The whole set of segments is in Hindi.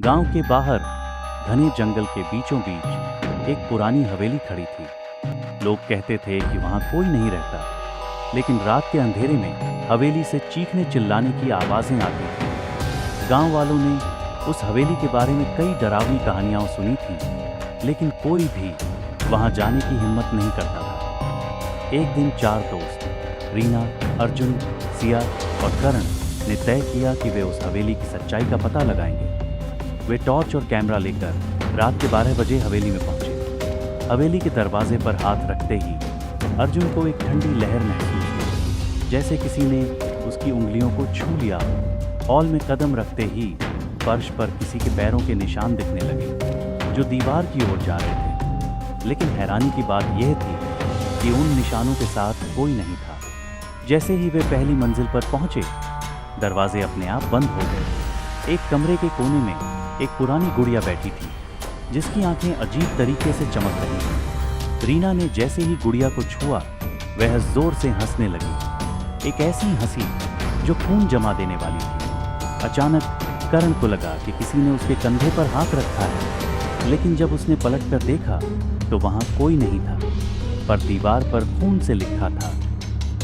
गांव के बाहर घने जंगल के बीचों बीच एक पुरानी हवेली खड़ी थी। लोग कहते थे कि वहां कोई नहीं रहता, लेकिन रात के अंधेरे में हवेली से चीखने चिल्लाने की आवाजें आती थी। गांव वालों ने उस हवेली के बारे में कई डरावनी कहानियां सुनी थी, लेकिन कोई भी वहां जाने की हिम्मत नहीं करता था। एक दिन 4 दोस्त रीना, अर्जुन, सिया और करण ने तय किया कि वे उस हवेली की सच्चाई का पता लगाएंगे। वे टॉर्च और कैमरा लेकर रात के 12 बजे हवेली में पहुंचे। हवेली के दरवाजे पर हाथ रखते ही अर्जुन को एक ठंडी लहर महसूस हुई, जैसे किसी ने उसकी उंगलियों को छू लिया। हॉल में कदम रखते ही फर्श पर किसी के पैरों के निशान दिखने लगे, जो दीवार की ओर जा रहे थे। लेकिन हैरानी की बात यह थी कि उन निशानों के साथ कोई नहीं था। जैसे ही वे पहली मंजिल पर पहुंचे, दरवाजे अपने आप बंद हो गए। एक कमरे के कोने में एक पुरानी गुड़िया बैठी थी, जिसकी आंखें अजीब तरीके से चमक रही थीं। रीना ने जैसे ही गुड़िया को छुआ, वह जोर से हंसने लगी, एक ऐसी हंसी जो खून जमा देने वाली थी। अचानक करण को लगा कि किसी ने उसके कंधे पर हाथ रखा है, लेकिन जब उसने पलटकर देखा तो वहां कोई नहीं था, पर दीवार पर खून से लिखा था,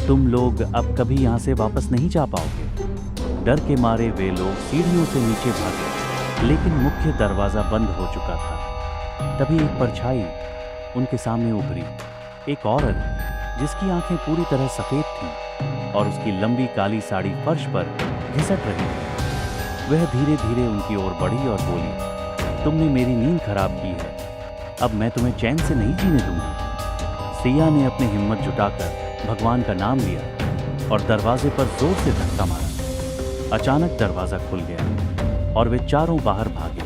तुम लोग अब कभी यहाँ से वापस नहीं जा पाओगे। डर के मारे वे लोग सीढ़ियों से नीचे भागे, लेकिन मुख्य दरवाजा बंद हो चुका था। तभी एक परछाई उनके सामने उभरी, एक औरत जिसकी आंखें पूरी तरह सफेद थीं और उसकी लंबी काली साड़ी फर्श पर घिसट रही थी। वह धीरे धीरे उनकी ओर बढ़ी और बोली, तुमने मेरी नींद खराब की है, अब मैं तुम्हें चैन से नहीं जीने दूंगी। सिया ने अपनी हिम्मत जुटाकर भगवान का नाम लिया और दरवाजे पर जोर से धक्का मारा। अचानक दरवाजा खुल गया और वे चारों बाहर भागे।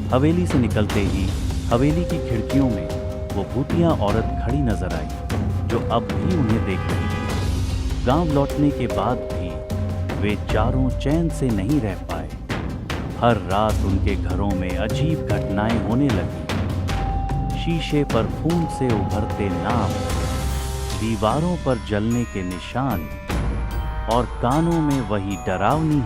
हवेली से निकलते ही हवेली की खिड़कियों में वो भूतिया औरत खड़ी नजर आई, जो अब भी उन्हें देख रही थी। गांव लौटने के बाद भी वे चारों चैन से नहीं रह पाए। हर रात उनके घरों में अजीब घटनाएं होने लगी। शीशे पर खून से उभरते नाम, दीवारों पर जलने के निशान और कानों में वही डरावनी